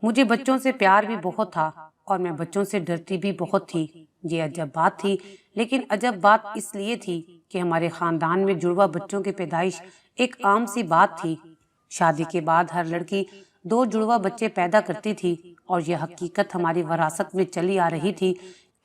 مجھے بچوں سے پیار بھی بہت تھا اور میں بچوں سے ڈرتی بھی بہت تھی۔ یہ عجب بات تھی، لیکن عجب بات اس لیے تھی کہ ہمارے خاندان میں جڑوا بچوں کی پیدائش ایک عام سی بات تھی۔ شادی کے بعد ہر لڑکی 2 جڑوا بچے پیدا کرتی تھی اور یہ حقیقت ہماری وراثت میں چلی آ رہی تھی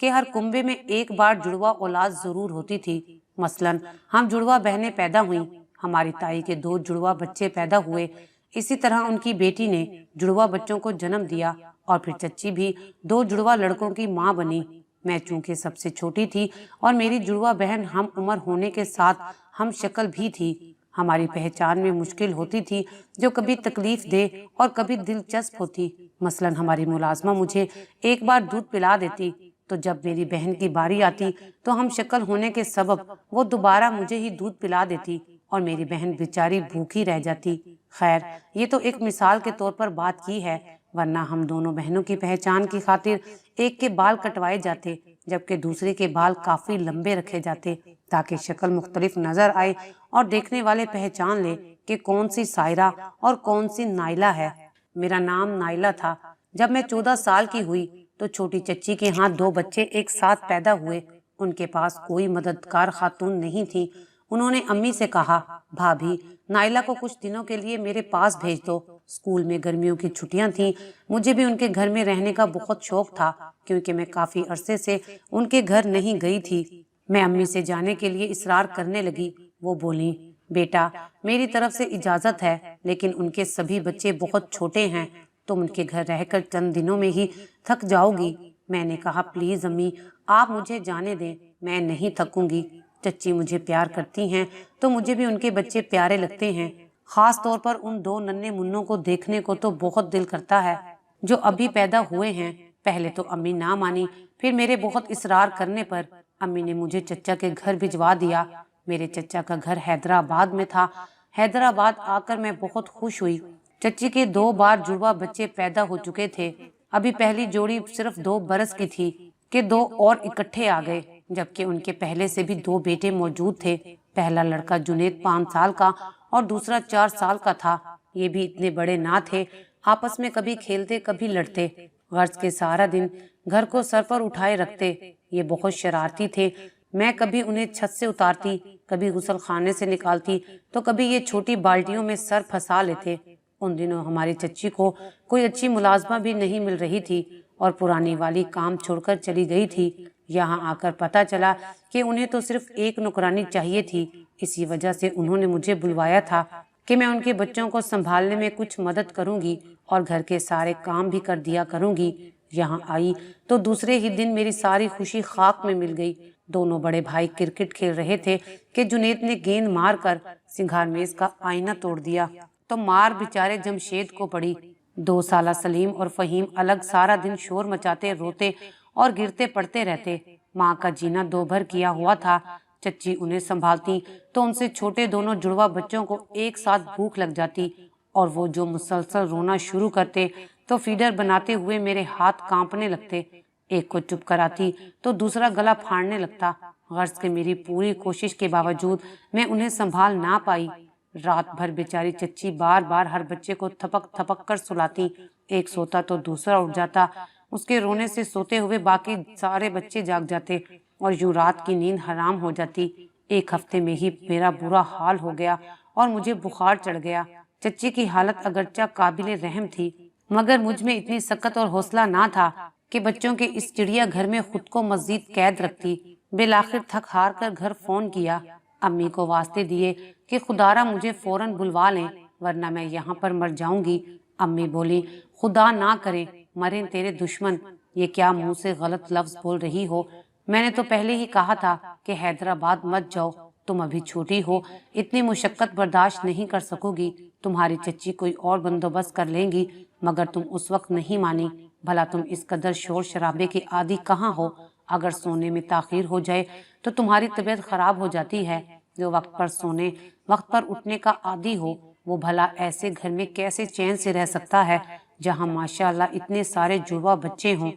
کہ ہر کنبے میں ایک بار جڑوا اولاد ضرور ہوتی تھی۔ مثلاً ہم جڑوا بہنیں پیدا ہوئیں، ہماری تائی کے 2 جڑوا بچے پیدا ہوئے، اسی طرح ان کی بیٹی نے جڑوا بچوں کو جنم دیا اور پھر چچی بھی 2 جڑوا لڑکوں کی ماں بنی۔ میں چونکہ سب سے چھوٹی تھی اور میری جڑوا بہن ہم عمر ہونے کے ساتھ ہم شکل بھی تھی، ہماری پہچان میں مشکل ہوتی تھی جو کبھی تکلیف دہ اور کبھی دلچسپ ہوتی۔ مثلاً ہماری ملازمہ مجھے ایک بار دودھ پلا دیتی تو جب میری بہن کی باری آتی تو ہم شکل ہونے کے سبب وہ دوبارہ مجھے ہی دودھ پلا دیتی اور میری بہن بیچاری بھوکی رہ جاتی۔ خیر، یہ تو ایک مثال کے طور پر بات کی ہے، ورنہ ہم دونوں بہنوں کی پہچان کی خاطر ایک کے بال کٹوائے جاتے جبکہ دوسرے کے بال کافی لمبے رکھے جاتے تاکہ شکل مختلف نظر آئے اور دیکھنے والے پہچان لے کہ کون سی سائرہ اور کون سی نائلہ ہے۔ میرا نام نائلہ تھا۔ جب میں 14 سال کی ہوئی تو چھوٹی چچی کے ہاں 2 بچے ایک ساتھ پیدا ہوئے۔ ان کے پاس کوئی مددگار خاتون نہیں تھی۔ انہوں نے امی سے کہا، بھابھی نائلہ کو کچھ دنوں کے لیے میرے پاس بھیج دو۔ اسکول میں گرمیوں کی چھٹیاں تھیں، مجھے بھی ان کے گھر میں رہنے کا بہت شوق تھا کیونکہ میں کافی عرصے سے ان کے گھر نہیں گئی تھی۔ میں امی سے جانے کے لیے اصرار کرنے لگی۔ وہ بولیں، بیٹا میری طرف سے اجازت ہے لیکن ان کے سبھی بچے بہت چھوٹے ہیں، تم ان کے گھر رہ کر چند دنوں میں ہی تھک جاؤ گی۔ میں نے کہا، پلیز امی آپ مجھے جانے دیں، میں نہیں تھکوں گی۔ چچی مجھے پیار کرتی ہیں تو مجھے بھی ان کے بچے پیارے لگتے ہیں، خاص طور پر ان 2 ننھے منوں کو دیکھنے کو تو بہت دل کرتا ہے جو ابھی پیدا ہوئے ہیں۔ پہلے تو امی نہ مانی، پھر میرے بہت اصرار کرنے پر امی نے مجھے چچا کے گھر بھجوا دیا۔ میرے چچا کا گھر حیدرآباد میں تھا۔ حیدرآباد آ کر میں بہت خوش ہوئی۔ چچی کے 2 بار جڑوا بچے پیدا ہو چکے تھے، ابھی پہلی جوڑی صرف 2 برس کی تھی کہ 2 اور اکٹھے آ گئے، جبکہ ان کے پہلے سے بھی 2 بیٹے موجود تھے۔ پہلا لڑکا جنید 5 سال کا اور دوسرا 4 سال کا تھا۔ یہ بھی اتنے بڑے نہ تھے، آپس میں کبھی کھیلتے کبھی لڑتے، غرض کے سارا دن گھر کو سر پر اٹھائے رکھتے۔ یہ بہت شرارتی تھے، میں کبھی انہیں چھت سے اتارتی، کبھی غسل خانے سے نکالتی تو کبھی یہ چھوٹی بالٹیوں میں سر پھنسا لیتے۔ ان دنوں ہماری چچی کو کوئی اچھی ملازمہ بھی نہیں مل رہی تھی اور پرانی والی کام چھوڑ کر چلی گئی تھی۔ یہاں آ کر پتا چلا کہ انہیں تو صرف ایک نوکرانی چاہیے تھی، اسی وجہ سے انہوں نے مجھے بلوایا تھا کہ میں ان کے بچوں کو سنبھالنے میں کچھ مدد کروں گی اور گھر کے سارے کام بھی کر دیا کروں گی۔ یہاں آئی تو دوسرے ہی دن میری ساری خوشی خاک میں مل گئی۔ دونوں بڑے بھائی کرکٹ کھیل رہے تھے کہ جنید نے گیند مار کر سنگھار میز کا آئینہ توڑ دیا تو مار بیچارے جمشید کو پڑی۔ 2 سالہ سلیم اور فہیم الگ سارا دن شور مچاتے، روتے اور گرتے پڑتے رہتے۔ ماں کا جینا 2 بھر کیا ہوا تھا۔ چچی انہیں سنبھالتی تو ان سے چھوٹے دونوں جڑوا بچوں کو ایک ساتھ بھوک لگ جاتی اور وہ جو مسلسل رونا شروع کرتے تو فیڈر بناتے ہوئے میرے ہاتھ کانپنے لگتے۔ ایک کو چپ کراتی تو دوسرا گلا پھاڑنے لگتا، غرض کہ میری پوری کوشش کے باوجود میں انہیں سنبھال نہ پائی۔ رات بھر بیچاری چچی بار بار ہر بچے کو تھپک تھپک کر سلاتی، ایک سوتا تو دوسرا اٹھ جاتا۔ اس کے رونے سے سوتے ہوئے باقی سارے بچے جاگ جاتے اور یوں رات کی نیند حرام ہو جاتی۔ ایک ہفتے میں ہی میرا برا حال ہو گیا اور مجھے بخار چڑھ گیا۔ چچی کی حالت اگرچہ قابل رحم تھی مگر مجھ میں اتنی سکت اور حوصلہ نہ تھا کہ بچوں کے اس چڑیا گھر میں خود کو مزید قید رکھتی۔ بالآخر تھک ہار کر گھر فون کیا، امی کو واسطے دیے کہ خدارا مجھے فوراً بلوا لیں ورنہ میں یہاں پر مر جاؤں گی۔ امی بولی، خدا نہ کرے مریں تیرے دشمن، یہ کیا منہ سے غلط لفظ بول رہی ہو؟ میں نے تو پہلے ہی کہا تھا کہ حیدرآباد مت جاؤ، تم ابھی چھوٹی ہو، اتنی مشقت برداشت نہیں کر سکو گی، تمہاری چچی کوئی اور بندوبست کر لیں گی، مگر تم اس وقت نہیں مانی۔ بھلا تم اس قدر شور شرابے کے عادی کہاں ہو؟ اگر سونے میں تاخیر ہو جائے تو تمہاری طبیعت خراب ہو جاتی ہے۔ جو وقت پر سونے وقت پر اٹھنے کا عادی ہو وہ بھلا ایسے گھر میں کیسے چین سے رہ سکتا ہے جہاں ماشاءاللہ اتنے سارے جڑوا بچے ہوں۔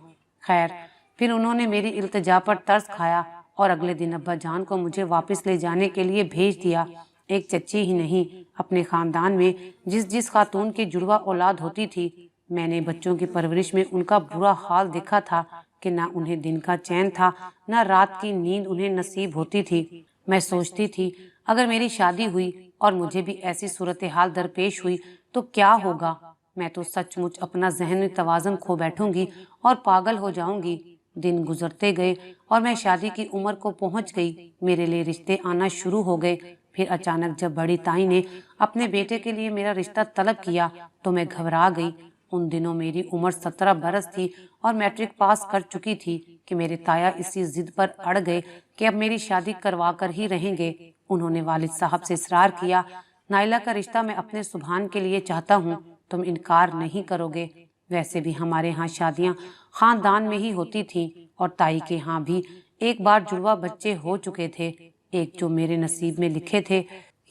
خیر، پھر انہوں نے میری التجا پر ترس کھایا اور اگلے دن ابا جان کو مجھے واپس لے جانے کے لیے بھیج دیا۔ ایک چچی ہی نہیں، اپنے خاندان میں جس خاتون کی جڑوا اولاد ہوتی تھی میں نے بچوں کی پرورش میں ان کا برا حال دیکھا تھا کہ نہ انہیں دن کا چین تھا، نہ رات کی نیند انہیں نصیب ہوتی تھی۔ میں سوچتی تھی اگر میری شادی ہوئی اور مجھے بھی ایسی صورتحال درپیش ہوئی تو کیا ہوگا؟ میں تو سچ مچ اپنا ذہنی توازن کھو بیٹھوں گی اور پاگل ہو جاؤں گی۔ دن گزرتے گئے اور میں شادی کی عمر کو پہنچ گئی۔ میرے لیے رشتے آنا شروع ہو گئے۔ پھر اچانک جب بڑی تائی نے اپنے بیٹے کے لیے میرا رشتہ طلب کیا تو میں گھبرا گئی۔ ان دنوں میری عمر 17 برس تھی اور میٹرک پاس کر چکی تھی کہ میرے تایا اسی ضد پر اڑ گئے کہ اب میری شادی کروا کر ہی رہیں گے۔ انہوں نے والد صاحب سے اصرار کیا، نائلہ کا رشتہ میں اپنے سبحان کے لیے چاہتا ہوں، تم انکار نہیں کرو گے؟ ویسے بھی ہمارے ہاں شادیاں خاندان میں ہی ہوتی تھیں اور تائی کے ہاں بھی ایک بار جڑواں بچے ہو چکے تھے، ایک جو میرے نصیب میں لکھے تھے،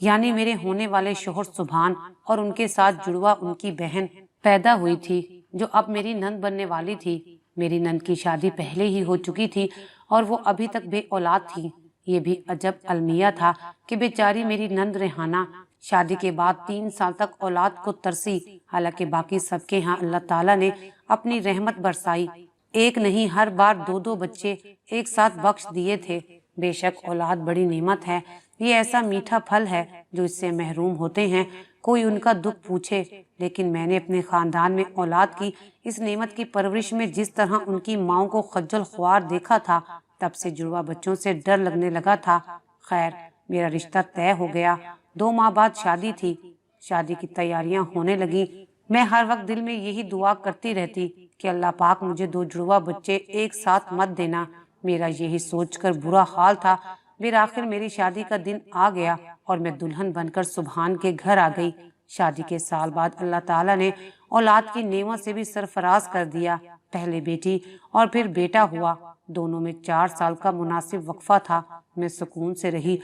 یعنی میرے ہونے والے شوہر سبحان اور ان کے ساتھ جڑواں ان کی بہن پیدا ہوئی تھی جو اب میری نند بننے والی تھی۔ میری نند کی شادی پہلے ہی ہو چکی تھی اور وہ ابھی تک بے اولاد تھی۔ یہ بھی عجب المیہ تھا کہ بیچاری میری نند ریحانہ شادی کے بعد 3 سال تک اولاد کو ترسی، حالانکہ باقی سب کے ہاں اللہ تعالیٰ نے اپنی رحمت برسائی، ایک نہیں ہر بار 2 بچے ایک ساتھ بخش دیے تھے۔ بے شک اولاد بڑی نعمت ہے، یہ ایسا میٹھا پھل ہے جو اس سے محروم ہوتے ہیں کوئی ان کا دکھ پوچھے، لیکن میں نے اپنے خاندان میں اولاد کی اس نعمت کی پرورش میں جس طرح ان کی ماؤں کو خجل خوار دیکھا تھا، تب سے جڑواں بچوں سے ڈر لگنے لگا تھا۔ خیر میرا رشتہ طے ہو گیا، 2 ماہ بعد شادی تھی۔ شادی کی تیاریاں ہونے لگی۔ میں ہر وقت دل میں یہی دعا کرتی رہتی کہ اللہ پاک مجھے 2 جڑواں بچے ایک ساتھ مت دینا۔ میرا یہی سوچ کر برا حال تھا، بالآخر میری شادی کا دن آ گیا اور میں دلہن بن کر سبحان کے گھر آ گئی۔ شادی کے سال بعد اللہ تعالیٰ نے اولاد کی نعمت سے بھی سرفراز کر دیا۔ پہلے بیٹی اور پھر بیٹا ہوا، دونوں میں 4 سال کا مناسب وقفہ تھا۔ میں سکون سے رہی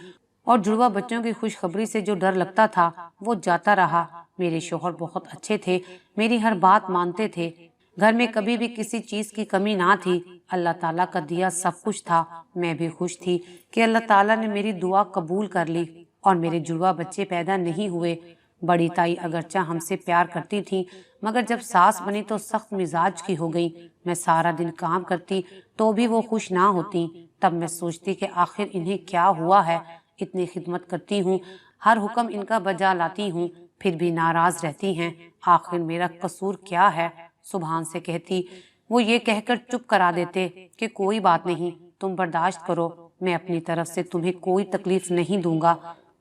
اور جڑواں بچوں کی خوشخبری سے جو ڈر لگتا تھا وہ جاتا رہا۔ میرے شوہر بہت اچھے تھے، میری ہر بات مانتے تھے، گھر میں کبھی بھی کسی چیز کی کمی نہ تھی، اللہ تعالیٰ کا دیا سب کچھ تھا۔ میں بھی خوش تھی کہ اللہ تعالیٰ نے میری دعا قبول کر لی اور میرے جڑواں بچے پیدا نہیں ہوئے۔ بڑی تائی اگرچہ ہم سے پیار کرتی تھی مگر جب ساس بنی تو سخت مزاج کی ہو گئی۔ میں سارا دن کام کرتی تو بھی وہ خوش نہ ہوتی۔ تب میں سوچتی کہ آخر انہیں کیا ہوا ہے، اتنی خدمت کرتی ہوں، ہر حکم ان کا بجا لاتی ہوں، پھر بھی ناراض رہتی ہیں، آخر میرا قصور کیا ہے؟ سبحان سے کہتی، وہ یہ کہہ کر چپ کرا دیتے کہ کوئی بات نہیں، تم برداشت کرو، میں اپنی طرف سے تمہیں کوئی تکلیف نہیں دوں گا،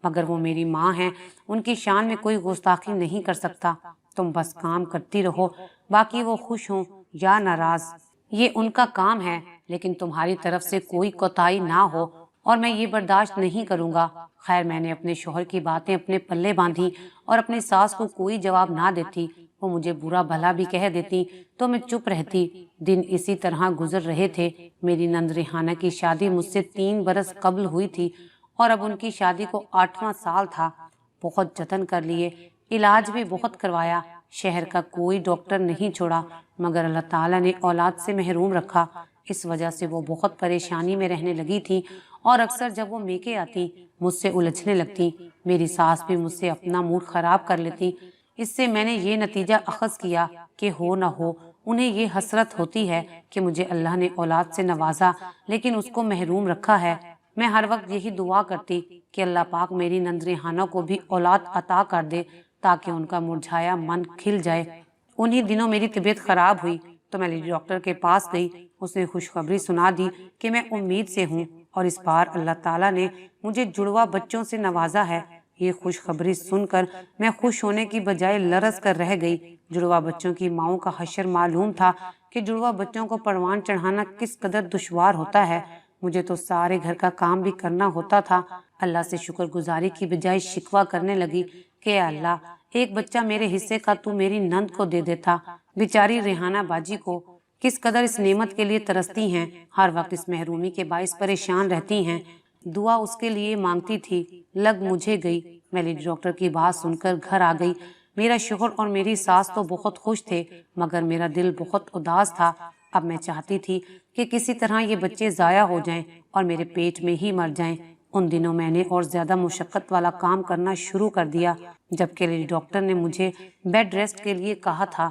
مگر وہ میری ماں ہیں، ان کی شان میں کوئی گستاخی نہیں کر سکتا، تم بس کام کرتی رہو، باقی وہ خوش ہوں یا ناراض یہ ان کا کام ہے، لیکن تمہاری طرف سے کوئی کوتاہی نہ ہو اور میں یہ برداشت نہیں کروں گا۔ خیر میں نے اپنے شوہر کی باتیں اپنے پلے باندھی اور اپنی ساس کو کوئی جواب نہ دیتی، وہ مجھے برا بھلا بھی کہہ دیتی تو میں چپ رہتی۔ دن اسی طرح گزر رہے تھے۔ میری نند ریحانہ کی شادی مجھ سے 3 برس قبل ہوئی تھی اور اب ان کی شادی کو 8واں سال تھا۔ بہت جتن کر لیے، علاج بھی بہت کروایا، شہر کا کوئی ڈاکٹر نہیں چھوڑا، مگر اللہ تعالیٰ نے اولاد سے محروم رکھا۔ اس وجہ سے وہ بہت پریشانی میں رہنے لگی تھی اور اکثر جب وہ میکے آتی مجھ سے الجھنے لگتی۔ میری ساس بھی مجھ سے اپنا موڈ خراب کر لیتی۔ اس سے میں نے یہ نتیجہ اخذ کیا کہ ہو نہ ہو انہیں یہ حسرت ہوتی ہے کہ مجھے اللہ نے اولاد سے نوازا لیکن اس کو محروم رکھا ہے۔ میں ہر وقت یہی دعا کرتی کہ اللہ پاک میری نند ریحانہ کو بھی اولاد عطا کر دے تاکہ ان کا مرجھایا من کھل جائے۔ انہی دنوں میری طبیعت خراب ہوئی تو میں لیڈی ڈاکٹر کے پاس گئی۔ اس نے خوشخبری سنا دی کہ میں امید سے ہوں اور اس بار اللہ تعالیٰ نے مجھے جڑواں بچوں سے نوازا ہے۔ یہ خوشخبری سن کر میں خوش ہونے کی بجائے لرز کر رہ گئی۔ جڑواں بچوں کی ماؤں کا حشر معلوم تھا کہ جڑواں بچوں کو پروان چڑھانا کس قدر دشوار ہوتا ہے۔ مجھے تو سارے گھر کا کام بھی کرنا ہوتا تھا۔ اللہ سے شکر گزاری کی بجائے شکوہ کرنے لگی کہ اے اللہ ایک بچہ میرے حصے کا تو میری نند کو دے دیتا۔ بیچاری ریحانہ باجی کو کس قدر اس نعمت کے لیے ترستی ہیں، ہر وقت اس محرومی کے باعث پریشان رہتی ہیں۔ دعا اس کے لیے مانگتی تھی، لگ مجھے گئی۔ میں لیڈی ڈاکٹر کی بات سن کر گھر آ گئی۔ میرا شوہر اور میری ساس تو بہت خوش تھے مگر میرا دل بہت اداس تھا۔ اب میں چاہتی تھی کہ کسی طرح یہ بچے ضائع ہو جائیں اور میرے پیٹ میں ہی مر جائیں۔ ان دنوں میں نے اور زیادہ مشقت والا کام کرنا شروع کر دیا، جبکہ لیڈی ڈاکٹر نے مجھے بیڈ ریسٹ کے لیے کہا تھا۔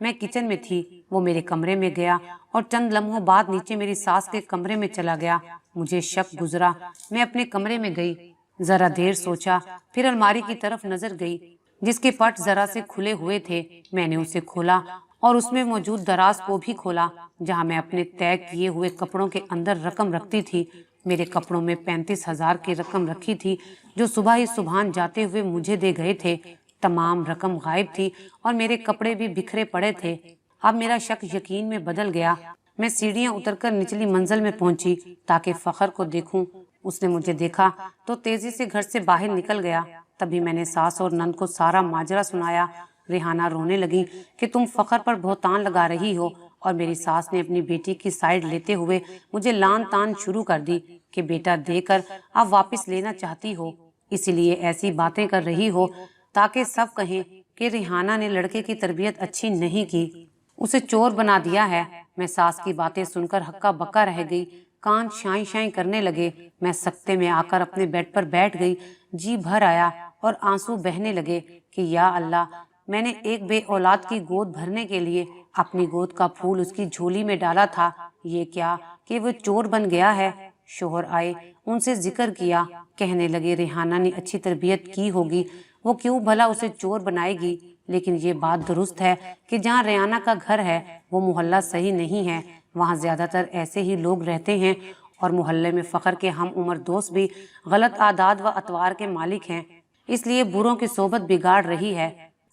میں کچن میں تھی، وہ میرے کمرے میں گیا اور چند لمحوں بعد نیچے میری ساس کے کمرے میں چلا گیا۔ مجھے شک گزرا، میں اپنے کمرے میں گئی، ذرا دیر سوچا، پھر الماری کی طرف نظر گئی جس کے پٹ ذرا سے کھلے ہوئے تھے۔ میں نے اسے کھولا اور اس میں موجود دراز کو بھی کھولا جہاں میں اپنے طے کیے ہوئے کپڑوں کے اندر رقم رکھتی تھی۔ میرے کپڑوں میں 35,000 کی رقم رکھی تھی جو صبح ہی سبحان جاتے ہوئے مجھے دے گئے تھے۔ تمام رقم غائب تھی اور میرے کپڑے بھی بکھرے پڑے تھے۔ اب میرا شک یقین میں بدل گیا۔ میں سیڑھیاں اتر کر نچلی منزل میں پہنچی تاکہ فخر کو دیکھوں۔ اس نے مجھے دیکھا تو تیزی سے گھر سے باہر نکل گیا۔ تبھی میں نے ساس اور نند کو سارا ماجرا سنایا۔ ریحانہ رونے لگی کہ تم فخر پر بہتان لگا رہی ہو، اور میری ساس نے اپنی بیٹی کی سائیڈ لیتے ہوئے مجھے لان تان شروع کر دی کہ بیٹا دے کر اب واپس لینا چاہتی ہو، اسی لیے ایسی باتیں کر رہی ہو تاکہ سب کہیں کہ ریحانہ نے لڑکے کی تربیت اچھی نہیں کی، اسے چور بنا دیا ہے۔ میں ساس کی باتیں سن کر ہکا بکا رہ گئی، کان شائیں شائیں کرنے لگے۔ میں سکتے میں آ کر اپنے بیڈ پر بیٹھ گئی، جی بھر آیا اور آنسو بہنے لگے کہ یا اللہ، میں نے ایک بے اولاد کی گود بھرنے کے لیے اپنی گود کا پھول اس کی جھولی میں ڈالا تھا، یہ کیا کہ وہ چور بن گیا ہے۔ شوہر آئے، ان سے ذکر کیا، کہنے لگے ریحانہ نے اچھی تربیت کی ہوگی، وہ کیوں بھلا اسے چور بنائے گی؟ لیکن یہ بات درست ہے کہ جہاں ریحانہ کا گھر ہے وہ محلہ صحیح نہیں ہے، وہاں زیادہ تر ایسے ہی لوگ رہتے ہیں، اور محلے میں فخر کے ہم عمر دوست بھی غلط عادات و اطوار کے مالک ہیں، اس لیے بروں کی صحبت بگاڑ رہی ہے۔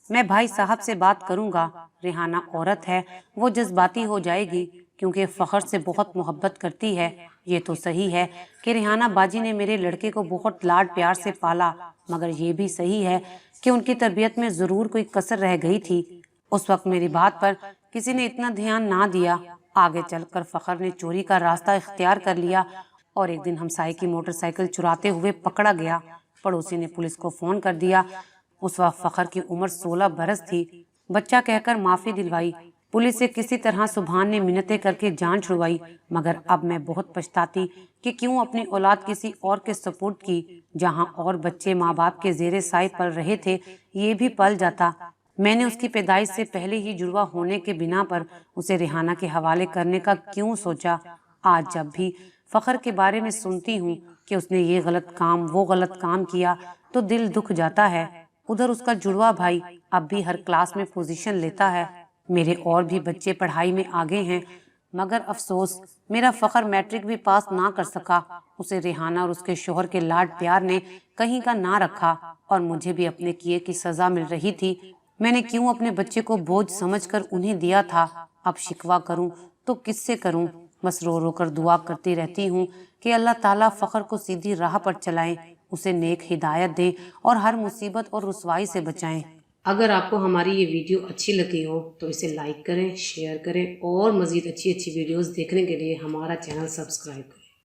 میں بھائی صاحب سے بات کروں گا، ریحانہ عورت ہے، وہ جذباتی ہو جائے گی کیونکہ فخر سے بہت محبت کرتی ہے۔ یہ تو صحیح ہے کہ ریحانہ باجی نے میرے لڑکے کو بہت لاڈ پیار سے پالا، مگر یہ بھی صحیح ہے کہ ان کی تربیت میں ضرور کوئی کسر رہ گئی تھی۔ اس وقت میری بات پر کسی نے اتنا دھیان نہ دیا۔ آگے چل کر فخر نے چوری کا راستہ اختیار کر لیا اور ایک دن ہمسائے کی موٹر سائیکل چراتے ہوئے پکڑا گیا۔ پڑوسی نے پولیس کو فون کر دیا۔ اس وقت فخر کی عمر 16 برس تھی۔ بچہ کہہ کر معافی دلوائی، پولیس سے کسی طرح سبحان نے منتیں کر کے جان چھڑوائی، مگر اب میں بہت پچھتاتی کہ کیوں اپنی اولاد کسی اور کے سپرد کی۔ جہاں اور بچے ماں باپ کے زیر سائے پل رہے تھے، یہ بھی پل جاتا۔ میں نے اس کی پیدائش سے پہلے ہی جڑواں ہونے کے بنا پر اسے ریحانہ کے حوالے کرنے کا کیوں سوچا؟ آج جب بھی فخر کے بارے میں سنتی ہوں کہ اس نے یہ غلط کام وہ غلط کام کیا تو دل دکھ جاتا ہے۔ ادھر اس کا جڑواں بھائی اب بھی ہر کلاس میں پوزیشن لیتا ہے، میرے اور بھی بچے پڑھائی میں آگے ہیں، مگر افسوس میرا فخر میٹرک بھی پاس نہ کر سکا۔ اسے ریحانہ اور اس کے شوہر کے لاڈ پیار نے کہیں کا نہ رکھا اور مجھے بھی اپنے کیے کی سزا مل رہی تھی۔ میں نے کیوں اپنے بچے کو بوجھ سمجھ کر انہیں دیا تھا؟ اب شکوہ کروں تو کس سے کروں؟ بس رو رو کر دعا کرتی رہتی ہوں کہ اللہ تعالیٰ فخر کو سیدھی راہ پر چلائیں، اسے نیک ہدایت دیں اور ہر مصیبت اور رسوائی سے بچائیں۔ اگر آپ کو ہماری یہ ویڈیو اچھی لگی ہو تو اسے لائک کریں، شیئر کریں اور مزید اچھی ویڈیوز دیکھنے کے لیے ہمارا چینل سبسکرائب کریں۔